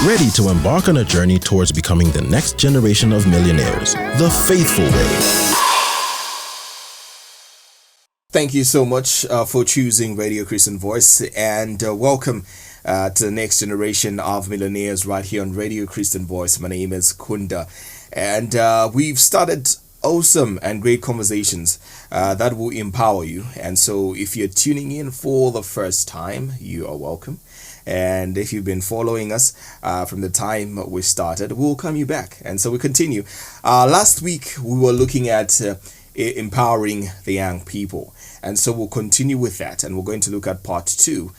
ready to embark on a journey towards becoming the next generation of millionaires, the faithful way. Thank you so much for choosing Radio Christian Voice, and welcome to the next generation of millionaires right here on Radio Christian Voice. My name is Kunda, and we've started awesome and great conversations that will empower you. And so if you're tuning in for the first time, you are welcome. And if you've been following us from the time we started, we'll welcome you back. And so we continue. Last week, we were looking at empowering the young people. And so we'll continue with that. And we're going to look at part 2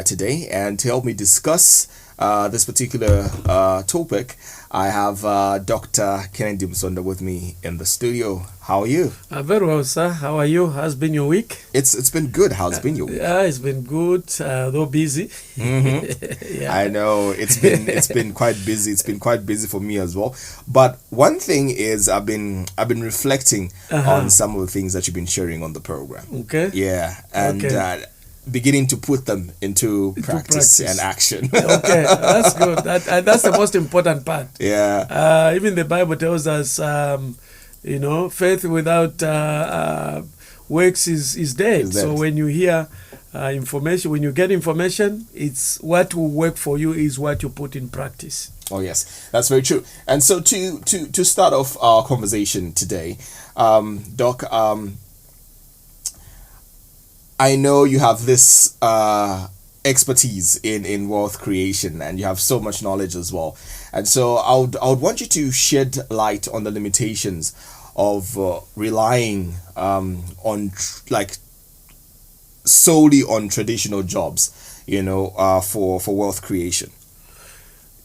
today. And to help me discuss this particular topic, I have Dr. Kennedy Musonda with me in the studio. How are you? Very well, sir. How are you? How's been your week? It's been good. How's been your week? It's been good, though busy. Mm-hmm. Yeah. I know it's been quite busy. It's been quite busy for me as well. But one thing is, I've been reflecting on some of the things that you've been sharing on the program. Okay. Yeah, and. Okay. Beginning to put them into practice and action. Okay, that's good. That's the most important part. Yeah. Even the Bible tells us, faith without works is dead. So when you hear information, when you get information, it's what will work for you is what you put in practice. Oh yes, that's very true. And so to start off our conversation today, Doc. I know you have this expertise in wealth creation, and you have so much knowledge as well. And so I would want you to shed light on the limitations of relying solely on traditional jobs, for wealth creation.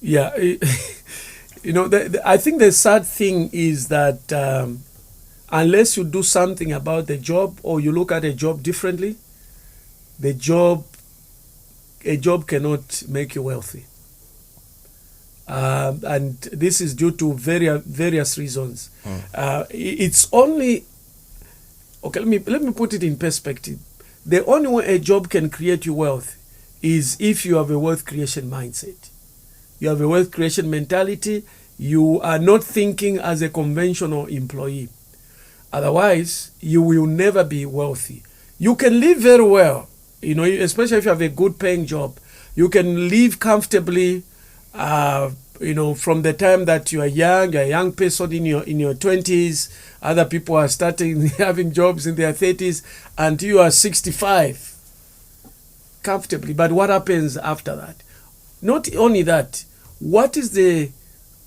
Yeah, I think the sad thing is that unless you do something about the job or you look at a job differently, a job cannot make you wealthy, and this is due to various reasons. It's only okay. Let me put it in perspective. The only way a job can create you wealth is if you have a wealth creation mindset. You have a wealth creation mentality. You are not thinking as a conventional employee. Otherwise, you will never be wealthy. You can live very well. Especially if you have a good paying job, you can live comfortably, from the time that you're a young person in your 20s, other people are starting having jobs in their 30s, until you are 65, comfortably. But what happens after that? Not only that, what is the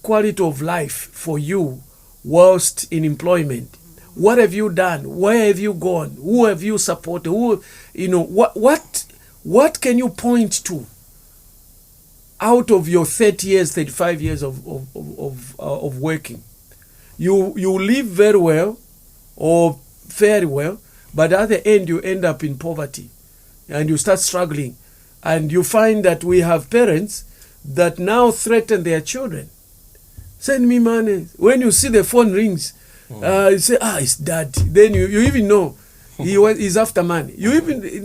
quality of life for you whilst in employment? What have you done? Where have you gone? Who have you supported? What can you point to out of your 30 years, 35 years of working? You live very well or fairly well, but at the end you end up in poverty and you start struggling. And you find that we have parents that now threaten their children. Send me money. When you see the phone rings, you say, it's dad. Then you even know he's after money.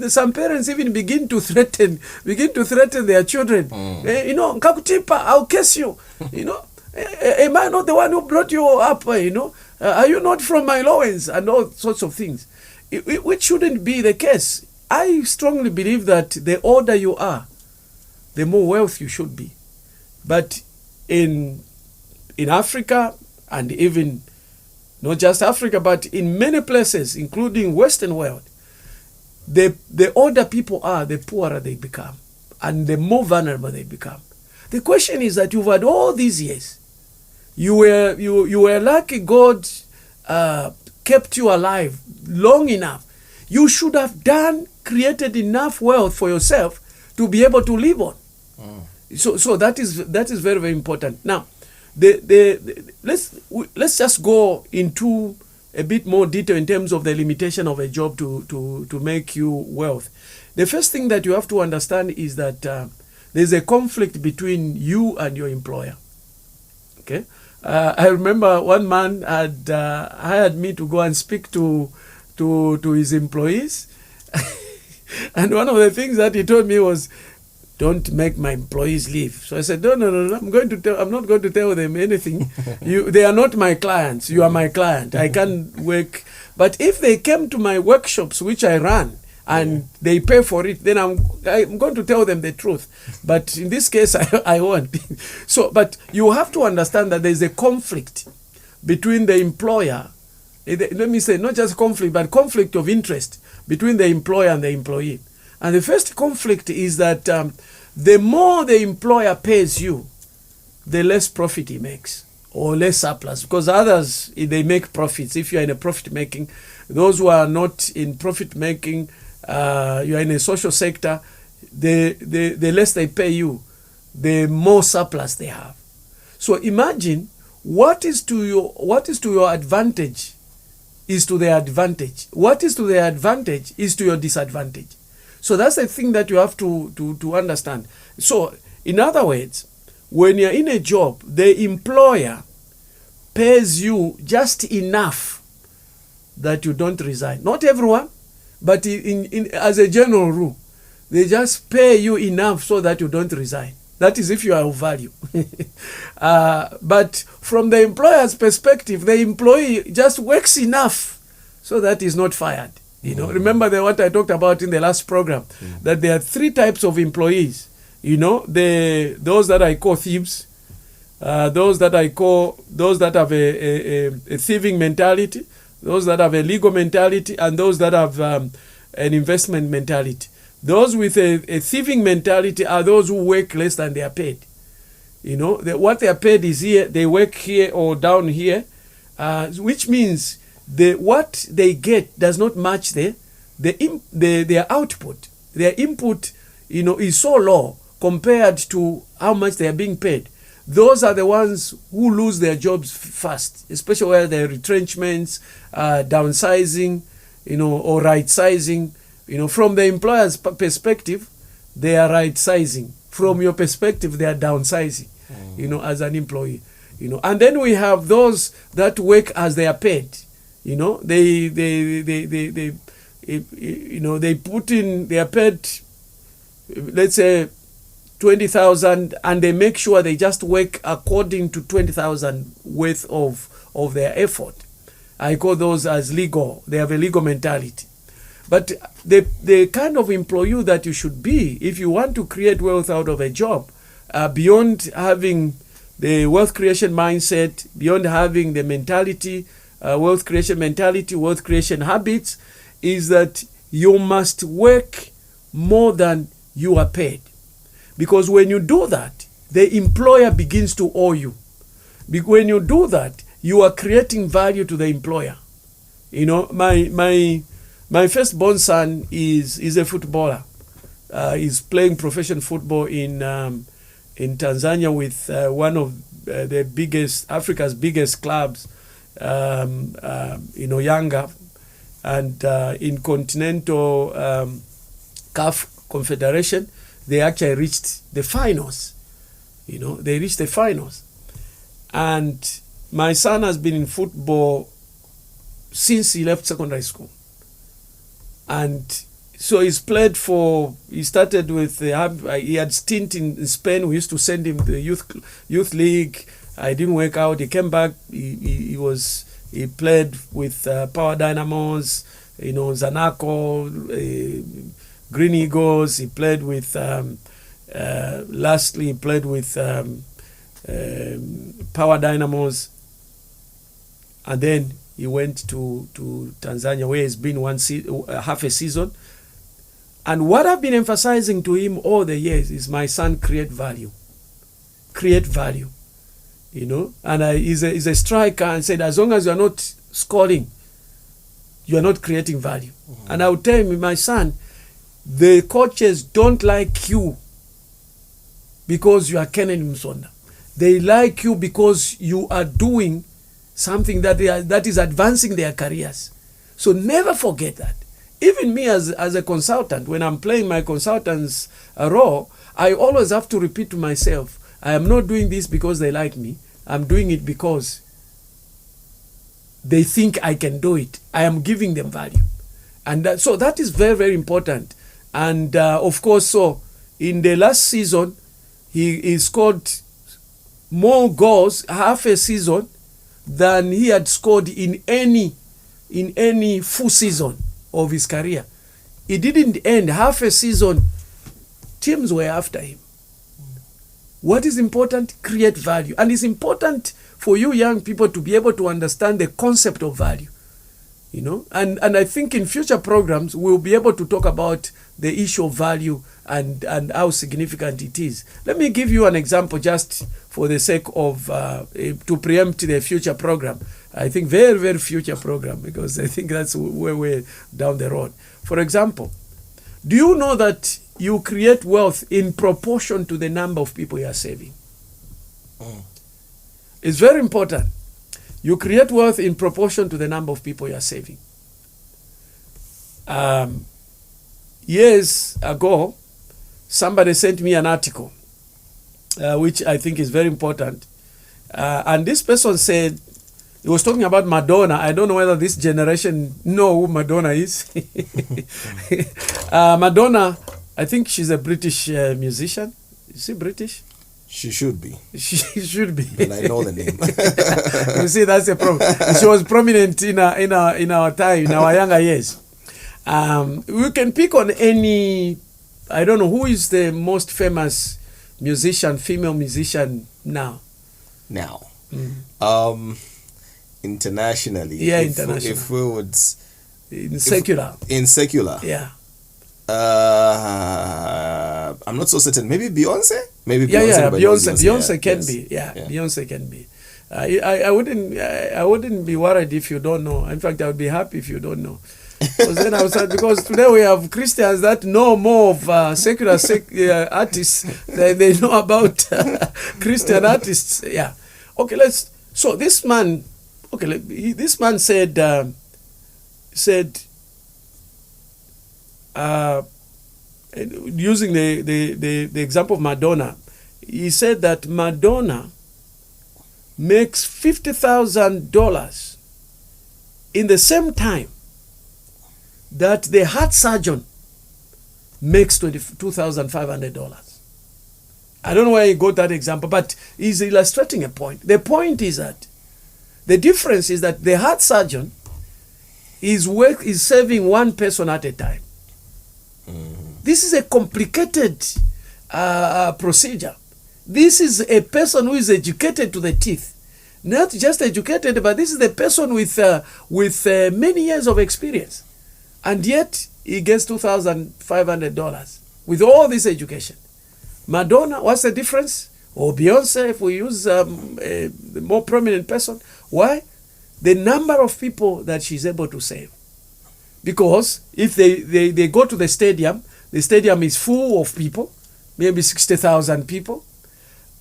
Some parents even begin to threaten their children. Kakutipa, I'll curse you. Am I not the one who brought you up? Are you not from my allowance? And all sorts of things, which shouldn't be the case. I strongly believe that the older you are, the more wealth you should be. But in Africa, and even not just Africa, but in many places, including Western world, the older people are, the poorer they become, and the more vulnerable they become. The question is that you've had all these years. You were lucky God kept you alive long enough. You should have created enough wealth for yourself to be able to live on. So that is very, very important. Now, let's just go into a bit more detail in terms of the limitation of a job to make you wealth. The first thing that you have to understand is that there's a conflict between you and your employer. Okay, I remember one man had hired me to go and speak to his employees, and one of the things that he told me was, don't make my employees leave. So I said, no, I'm not going to tell them anything. They are not my clients. You are my client. I can't work. But if they came to my workshops, which I run, and they pay for it, then I'm going to tell them the truth. But in this case, I won't. So, but you have to understand that there's a conflict between the employer. Let me say, not just conflict, but conflict of interest between the employer and the employee. And the first conflict is that the more the employer pays you, the less profit he makes, or less surplus, because others, they make profits. If you're in a profit making, those who are not in profit making, you are in a social sector, the less they pay you, the more surplus they have. So imagine what is to your advantage is to their advantage. What is to their advantage is to your disadvantage. So that's the thing that you have to understand. So in other words, when you're in a job, the employer pays you just enough that you don't resign. Not everyone, but as a general rule, they just pay you enough so that you don't resign. That is if you are of value. But from the employer's perspective, the employee just works enough so that he's not fired. Remember what I talked about in the last program, that there are 3 types of employees. Those that I call thieves, those that have a thieving mentality, those that have a legal mentality, and those that have an investment mentality. Those with a thieving mentality are those who work less than they are paid. What they are paid is here, they work here or down here, which means what they get does not match their output. Their input, is so low compared to how much they are being paid. Those are the ones who lose their jobs fast, especially where there are retrenchments, downsizing, or right sizing. From the employer's perspective, they are right sizing. From your perspective, they are downsizing, as an employee. And then we have those that work as they are paid. They put in, they are paid, let's say, 20,000, and they make sure they just work according to 20,000 worth of their effort. I call those as legal. They have a legal mentality. But the kind of employee that you should be, if you want to create wealth out of a job, beyond having the wealth creation mindset, beyond having the mentality, wealth creation mentality, wealth creation habits, is that you must work more than you are paid. Because when you do that, the employer begins to owe you. When you do that, you are creating value to the employer. My firstborn son is a footballer. He's playing professional football in Tanzania with one of the biggest, Africa's biggest clubs, Yanga, and in continental CAF Confederation, they actually reached the finals. They reached the finals. And my son has been in football since he left secondary school. And so he started with, he had stint in Spain. We used to send him to the youth league. I didn't work out. He came back. He played with Power Dynamos, Zanaco, Green Eagles. He played with, lastly, he played with Power Dynamos. And then he went to Tanzania, where he's been half a season. And what I've been emphasizing to him all the years is, my son, create value. Create value. And he's a striker, and said, as long as you're not scoring, you're not creating value. Mm-hmm. And I would tell him, my son, the coaches don't like you because you are Kennedy Musonda. They like you because you are doing something that is advancing their careers. So never forget that. Even me as a consultant, when I'm playing my consultant's role, I always have to repeat to myself, I am not doing this because they like me. I'm doing it because they think I can do it. I am giving them value. And so that is very, very important. And of course, so in the last season, he scored more goals half a season than he had scored in any full season of his career. It didn't end half a season. Teams were after him. What is important? Create value. And it's important for you young people to be able to understand the concept of value. You know, and I think in future programs we'll be able to talk about the issue of value and how significant it is. Let me give you an example just for the sake of to preempt the future program. I think very, very future program, because I think that's where we're down the road. For example, do you know that you create wealth in proportion to the number of people you are saving? It's very important. You create wealth in proportion to the number of people you are saving. Years ago, somebody sent me an article, which I think is very important. And this person said, he was talking about Madonna. I don't know whether this generation know who Madonna is. Madonna, I think she's a British musician. Is she British? She should be. She should be. And I know the name. You see, that's a problem. She was prominent in our time, in our younger years. We can pick on any, I don't know, who is the most famous musician, female musician now? Internationally. Yeah, internationally. If we would... In secular. Yeah. I'm not so certain. Maybe Beyonce? Maybe Beyonce. Yeah, Beyonce can yes. be. Yeah, Beyonce can be. I wouldn't be worried if you don't know. In fact, I would be happy if you don't know. Because today we have Christians that know more of secular artists than they know about Christian artists. Yeah. Okay, so this man said using the example of Madonna, he said that Madonna makes $50,000 in the same time that the heart surgeon makes $22,500. I don't know where he got that example, but he's illustrating a point. The point is that the difference is that the heart surgeon is saving one person at a time. This is a complicated procedure. This is a person who is educated to the teeth. Not just educated, but this is the person with many years of experience. And yet, he gets $2,500 with all this education. Madonna, what's the difference? Or Beyonce, if we use a more prominent person. Why? The number of people that she's able to save. Because if they go to the stadium is full of people, maybe 60,000 people.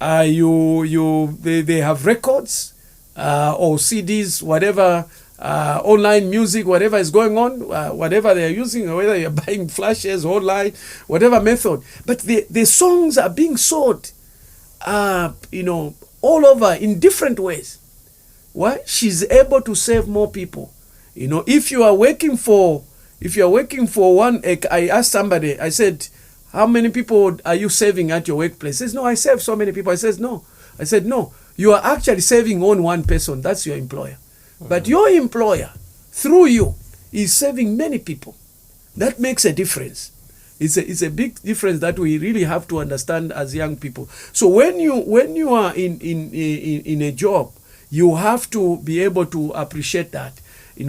They have records or CDs, whatever, online music, whatever is going on, whatever they are using, or whether you're buying flashes online, whatever method. But the songs are being sold, all over in different ways. Why? She's able to save more people. If you are working for one, I asked somebody, I said, how many people are you saving at your workplace? He says, no, I save so many people. I said, no, you are actually saving on one person. That's your employer. But your employer, through you, is saving many people. That makes a difference. It's a big difference that we really have to understand as young people. So when you are in a job, you have to be able to appreciate that.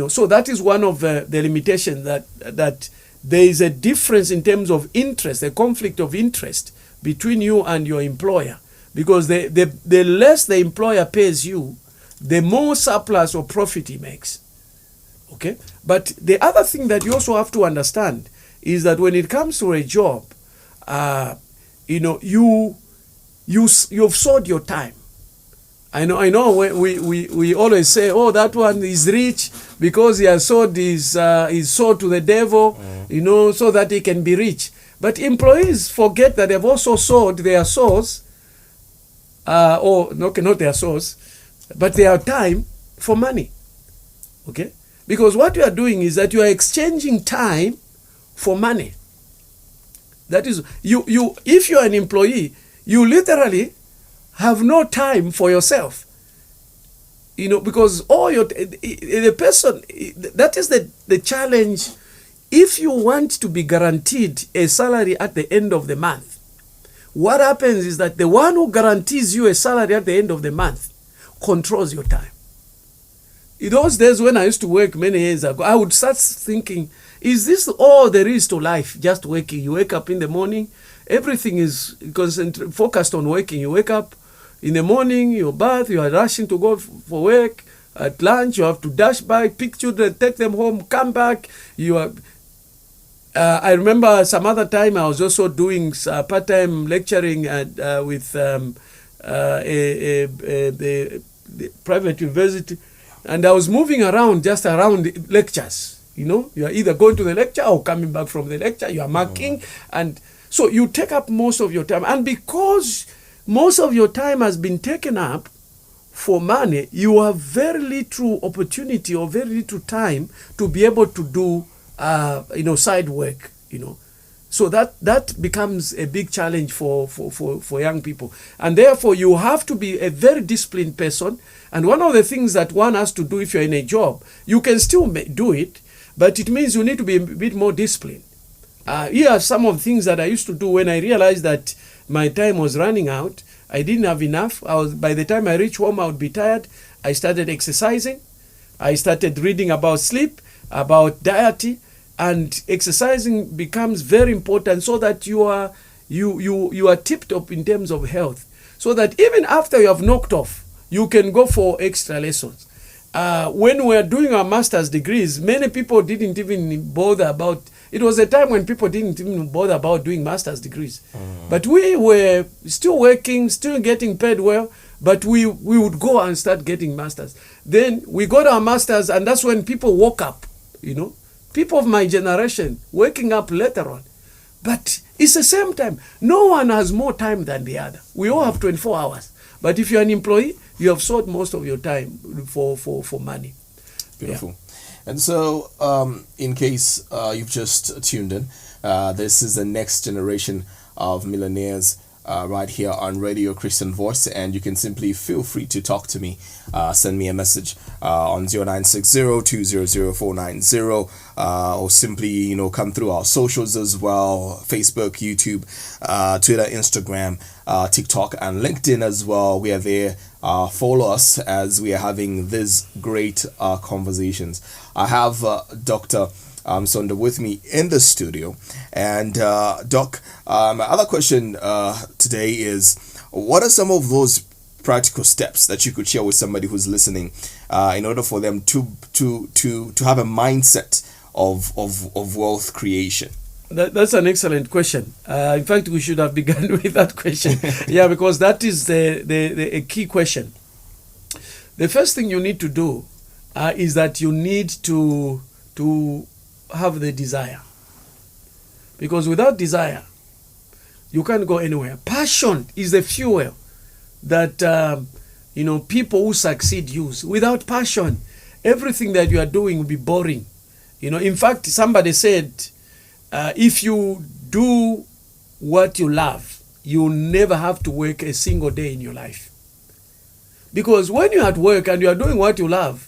So that is one of the limitations, that there is a difference in terms of interest, a conflict of interest between you and your employer. Because the less the employer pays you, the more surplus or profit he makes. Okay? But the other thing that you also have to understand is that when it comes to a job, you've sold your time. I know we always say, oh, that one is rich because he has sold his soul to the devil, so that he can be rich. But employees forget that they've also sold their souls, not their souls, but their time for money. Okay? Because what you are doing is that you are exchanging time for money. That is, if you're an employee, you literally have no time for yourself. Because the person, that is the challenge. If you want to be guaranteed a salary at the end of the month, what happens is that the one who guarantees you a salary at the end of the month controls your time. In those days when I used to work many years ago, I would start thinking, is this all there is to life? Just working. You wake up in the morning, everything is focused on working. You wake up in the morning, you bath, you are rushing to go for work. At lunch, you have to dash by, pick children, take them home, come back. I remember some other time I was also doing part-time lecturing with the private university, and I was moving around just around lectures. You are either going to the lecture or coming back from the lecture. You are marking, and so you take up most of your time. And because most of your time has been taken up for money, you have very little opportunity or very little time to be able to do side work. So that becomes a big challenge for young people, and therefore you have to be a very disciplined person. And one of the things that one has to do if you're in a job, you can still do it, but it means you need to be a bit more disciplined. Here are some of the things that I used to do when I realized that my time was running out. I didn't have enough. By the time I reached home, I would be tired. I started exercising. I started reading about sleep, about diet, and exercising becomes very important so that you are tipped up in terms of health, so that even after you have knocked off, you can go for extra lessons. When we were doing our master's degrees, many people didn't even bother about. It was a time when people didn't even bother about doing master's degrees. But we were still working, still getting paid well, but we would go and start getting masters. Then we got our masters, and that's when people woke up, People of my generation waking up later on. But it's the same time. No one has more time than the other. We all have 24 hours. But if you're an employee, you have sold most of your time for money. Beautiful. Yeah. And so, in case you've just tuned in, this is the next generation of millionaires right here on Radio Christian Voice, and you can simply feel free to talk to me. Send me a message on 0960-200-490, or simply come through our socials as well: Facebook, YouTube, Twitter, Instagram, TikTok, and LinkedIn as well. We are there. Follow us as we are having these great conversations. I have Dr. Musonda with me in the studio. And Doc, my other question today is, what are some of those practical steps that you could share with somebody who's listening in order for them to have a mindset of wealth creation? That's an excellent question. In fact, we should have begun with that question. Yeah, because that is a key question. The first thing you need to do is that you need to have the desire. Because without desire, you can't go anywhere. Passion is the fuel that people who succeed use. Without passion, everything that you are doing will be boring. In fact, somebody said, if you do what you love, you never have to work a single day in your life. Because when you're at work and you are doing what you love,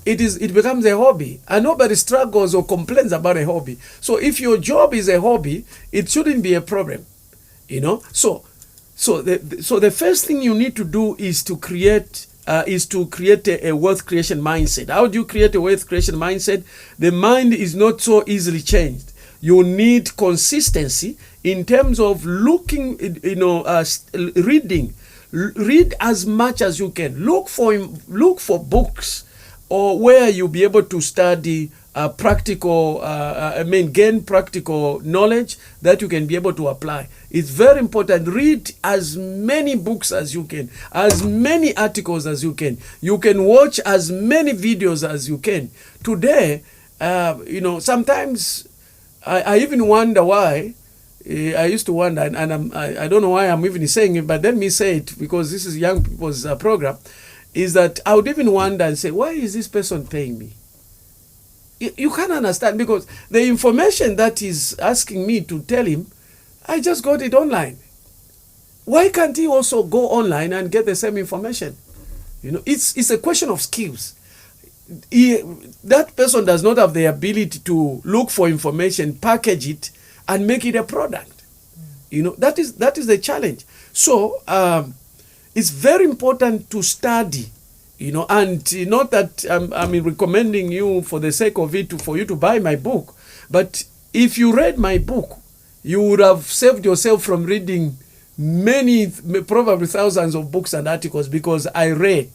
it becomes a hobby, and nobody struggles or complains about a hobby. So if your job is a hobby, it shouldn't be a problem, So the first thing you need to do is to create a wealth creation mindset. How do you create a wealth creation mindset? The mind is not so easily changed. You need consistency in terms of looking, reading. Read as much as you can. Look for books or where you'll be able to study gain practical knowledge that you can be able to apply. It's very important. Read as many books as you can, as many articles as you can. You can watch as many videos as you can. Today, sometimes I even wonder why. I used to wonder, and I don't know why I'm even saying it, but let me say it because this is young people's program, is that I would even wonder and say, why is this person paying me? You can't understand, because the information that he's asking me to tell him, I just got it online. Why can't he also go online and get the same information? You know, it's a question of skills. That person does not have the ability to look for information, package it, and make it a product. You know, that is the challenge. So it's very important to study, you know, and not that I'm recommending you for the sake of it for you to buy my book, but if you read my book, you would have saved yourself from reading many, probably thousands of books and articles, because I read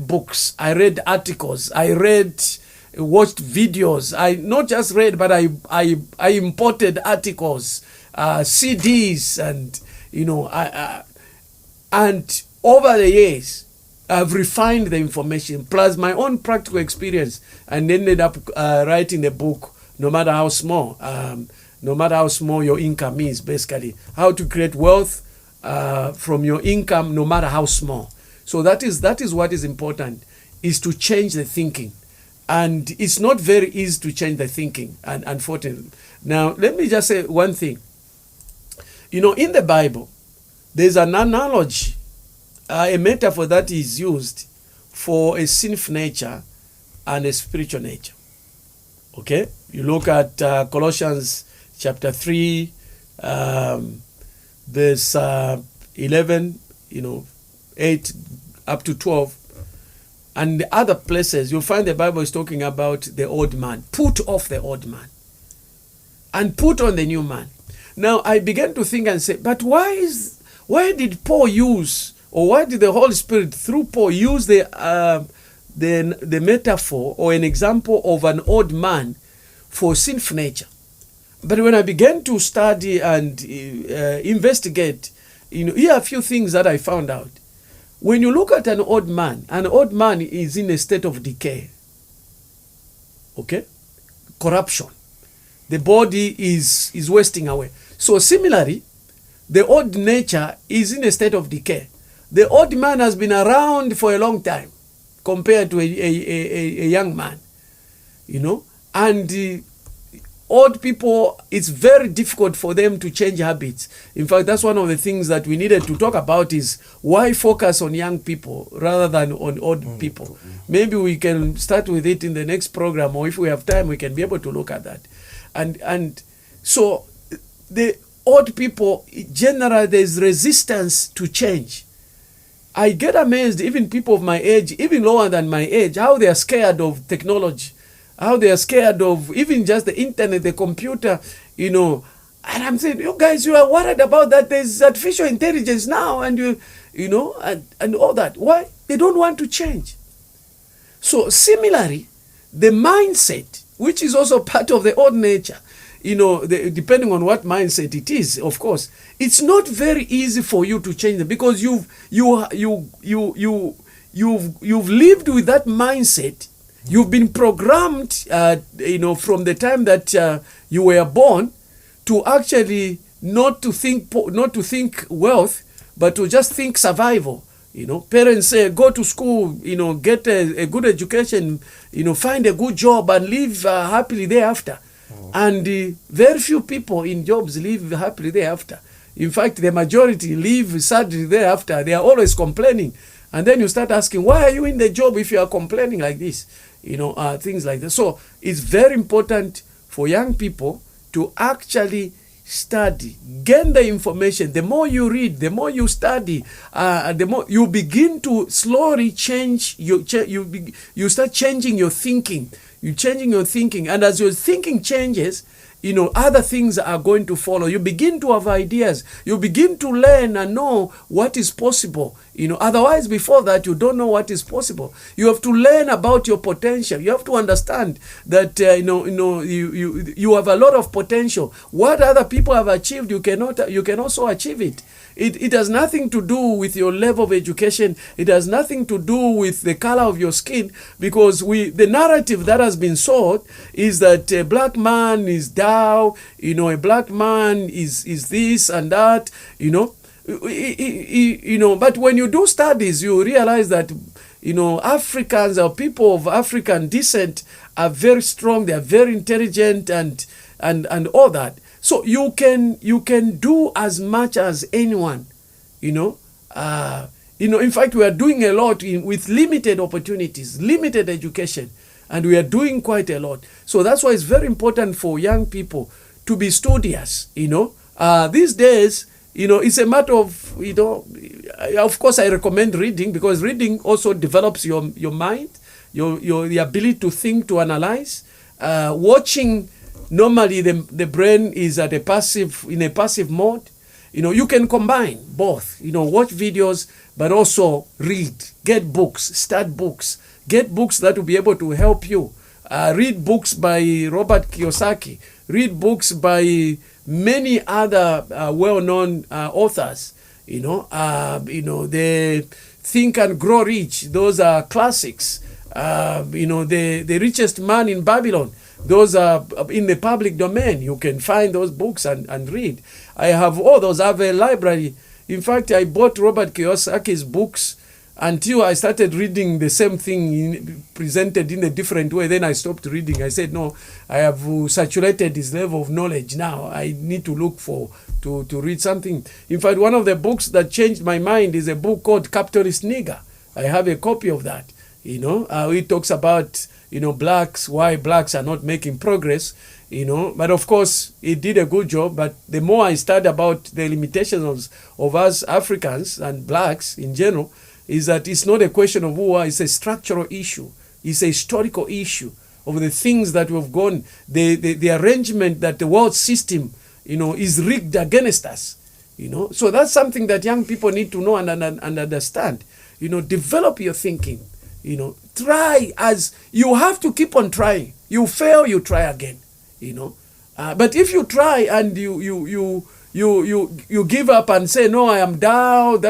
books, I read articles, watched videos. I not just read, but I imported articles, CDs, and you know, and over the years, I've refined the information plus my own practical experience, and ended up writing a book. No matter how small, your income is, basically how to create wealth from your income, no matter how small. So that is what is important, is to change the thinking. And it's not very easy to change the thinking, and unfortunately. Now, let me just say one thing. You know, in the Bible, there's an analogy, a metaphor that is used for a sinful nature and a spiritual nature. Okay? You look at Colossians chapter 3, verse 11, you know, 8 up to 12. And the other places, you'll find the Bible is talking about the old man. Put off the old man and put on the new man. Now, I began to think and say, but why did Paul use, or why did the Holy Spirit through Paul use the metaphor or an example of an old man for sinful nature? But when I began to study and investigate, you know, here are a few things that I found out. When you look at an old man is in a state of decay. Okay? Corruption. The body is wasting away. So similarly, the old nature is in a state of decay. The old man has been around for a long time compared to a young man. You know? And old people, it's very difficult for them to change habits. In fact, that's one of the things that we needed to talk about, is why focus on young people rather than on old people. Maybe we can start with it in the next program, or if we have time, we can be able to look at that. And so the old people, generally, there's resistance to change. I get amazed, even people of my age, even lower than my age, how they are scared of technology. How they are scared of even just the internet, the computer, you know. And I'm saying, you guys, you are worried about that. There's artificial intelligence now, and you know, and all that. Why? They don't want to change. So similarly, the mindset, which is also part of the old nature, you know, depending on what mindset it is, of course, it's not very easy for you to change it, because you've lived with that mindset. You've been programmed, you know, from the time that you were born, to actually not to think wealth, but to just think survival. You know, parents say, go to school, you know, get a good education, you know, find a good job and live happily thereafter. And very few people in jobs live happily thereafter. In fact, the majority live sadly thereafter. They are always complaining. And then you start asking, why are you in the job if you are complaining like this? You know, things like that. So it's very important for young people to actually study, gain the information. The more you read, the more you study, the more you begin to slowly change. You start changing your thinking. You're changing your thinking, and as your thinking changes, you know, other things are going to follow. You begin to have ideas. You begin to learn and know what is possible. You know, otherwise, before that, you don't know what is possible. You have to learn about your potential. You have to understand that you have a lot of potential. What other people have achieved, you can also achieve it. It has nothing to do with your level of education. It has nothing to do with the color of your skin, because the narrative that has been sold is that a black man is down, you know, a black man is this and that, you know. But when you do studies, you realize that, you know, Africans or people of African descent are very strong. They are very intelligent and all that. So you can do as much as anyone, in fact, we are doing a lot with limited opportunities, limited education, and we are doing quite a lot. So that's why it's very important for young people to be studious, These days, it's a matter of, of course I recommend reading, because reading also develops your mind, the ability to think, to analyze. Watching, normally the brain is in a passive mode. You can combine both, watch videos, but also read, get books, start books, get books that will be able to help you. Read books by Robert Kiyosaki, read books by many other well-known authors, the Think and Grow Rich, those are classics. The Richest Man in Babylon, those are in the public domain. You can find those books and read. I have all those. I have a library. In fact, I bought Robert Kiyosaki's books until I started reading the same thing presented in a different way. Then I stopped reading. I said, no, I have saturated this level of knowledge now. I need to look to read something. In fact, one of the books that changed my mind is a book called Capitalist Nigger. I have a copy of that. It talks about, blacks, why blacks are not making progress, but of course it did a good job. But the more I study about the limitations of us Africans and blacks in general, is that it's not a question of who are, it's a structural issue. It's a historical issue of the things that we've gone, the arrangement that the world system, is rigged against us, So that's something that young people need to know and understand. Develop your thinking. Try, as you have to keep on trying. You fail, you try again. But if you try and you give up and say, no, I am down,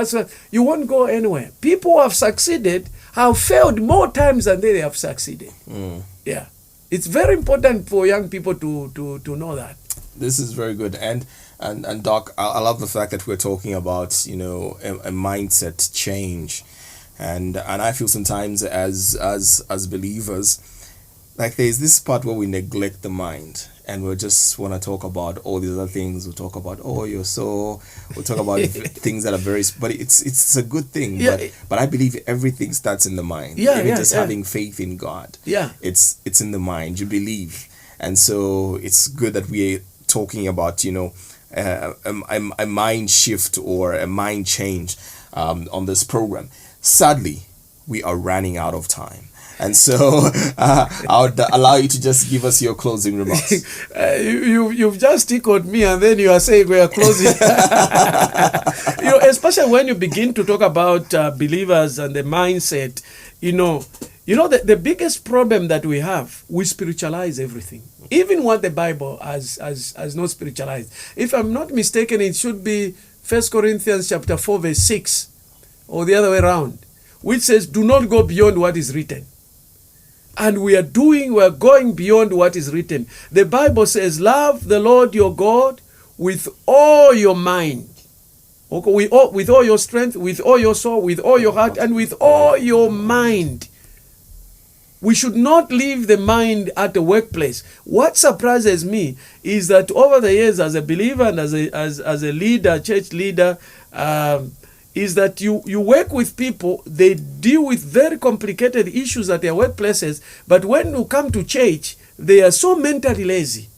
you won't go anywhere. People who have succeeded have failed more times than they have succeeded. Yeah, it's very important for young people to know that. This is very good. And Doc, I love the fact that we're talking about a mindset change. And I feel sometimes as believers, like there's this part where we neglect the mind and we just want to talk about all these other things. We'll talk about your soul. We'll talk about things that are but it's a good thing. Yeah. But I believe everything starts in the mind. Having faith in God. Yeah. It's in the mind. You believe. And so it's good that we're talking about, a mind shift or a mind change on this program. Sadly, we are running out of time. And so I would allow you to just give us your closing remarks. You've just tickled me, and then you are saying we are closing. Especially when you begin to talk about believers and the mindset, the biggest problem that we have, we spiritualize everything. Even what the Bible has not spiritualized. If I'm not mistaken, it should be 1 Corinthians chapter 4, verse 6. Or the other way around, which says, do not go beyond what is written. And we are going beyond what is written. The Bible says, love the Lord your God with all your mind, with all your strength, with all your soul, with all your heart, and with all your mind. We should not leave the mind at the workplace. What surprises me is that over the years, as a believer and as a leader, church leader, is that you work with people, they deal with very complicated issues at their workplaces, but when you come to church, they are so mentally lazy.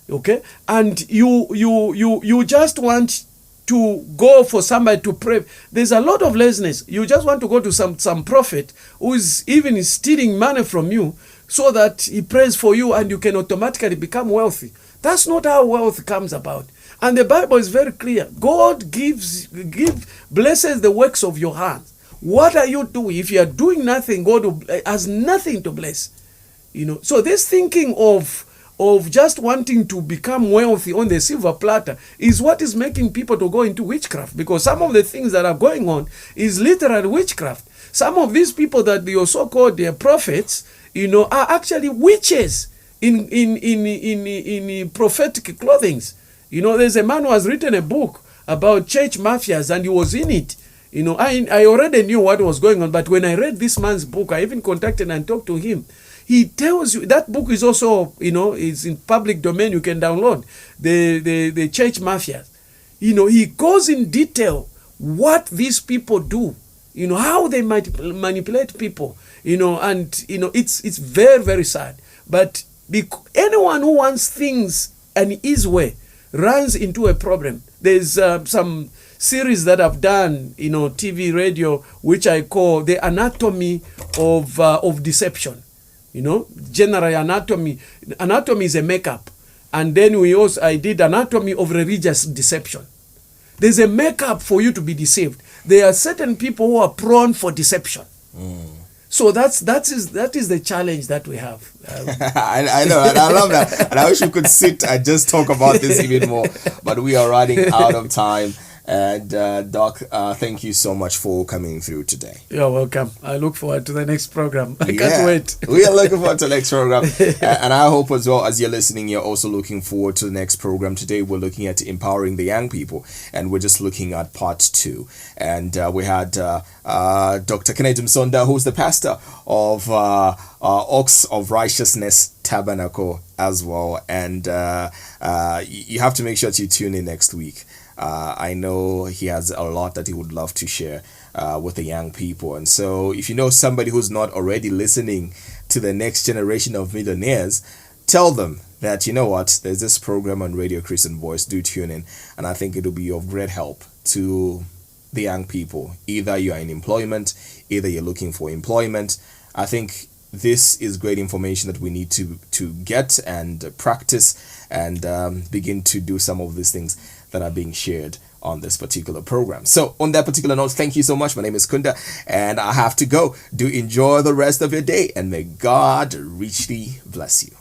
Okay? And you just want to go for somebody to pray. There's a lot of laziness. You just want to go to some prophet who is even stealing money from you so that he prays for you and you can automatically become wealthy. That's not how wealth comes about. And the Bible is very clear. God blesses the works of your hands. What are you doing? If you are doing nothing, God has nothing to bless. So this thinking of just wanting to become wealthy on the silver platter is what is making people to go into witchcraft, because some of the things that are going on is literal witchcraft. Some of these people that you so-called prophets, are actually witches in prophetic clothings. There's a man who has written a book about church mafias, and he was in it. I already knew what was going on, but when I read this man's book, I even contacted and talked to him. he tells you, that book is also, it's in public domain, you can download, the church mafia. He goes in detail what these people do, how they might manipulate people, and it's very, very sad. But anyone who wants things an easy way runs into a problem. There's some series that I've done, TV, radio, which I call the anatomy of deception. General anatomy. Anatomy is a makeup, and then I did anatomy of religious deception. There's a makeup for you to be deceived. There are certain people who are prone for deception. So that is the challenge that we have. I know, and I love that. And I wish we could sit and just talk about this even more. But we are running out of time. And Doc, thank you so much for coming through today. You're welcome. I look forward to the next program. I can't wait. We are looking forward to the next program. And I hope as well as you're listening, you're also looking forward to the next program. Today, we're looking at empowering the young people. And we're just looking at part 2. And we had Dr. Musonda, who's the pastor of Oaks of Righteousness Tabernacle as well. And you have to make sure that you tune in next week. I know he has a lot that he would love to share with the young people. And so if you know somebody who's not already listening to the next generation of millionaires, tell them that, there's this program on Radio Christian Voice. Do tune in. And I think it'll be of great help to the young people. Either you are in employment, either you're looking for employment. I think this is great information that we need to get and practice and begin to do some of these things that are being shared on this particular program. So on that particular note, thank you so much. My name is Kunda, and I have to go. Do enjoy the rest of your day, and may God richly bless you.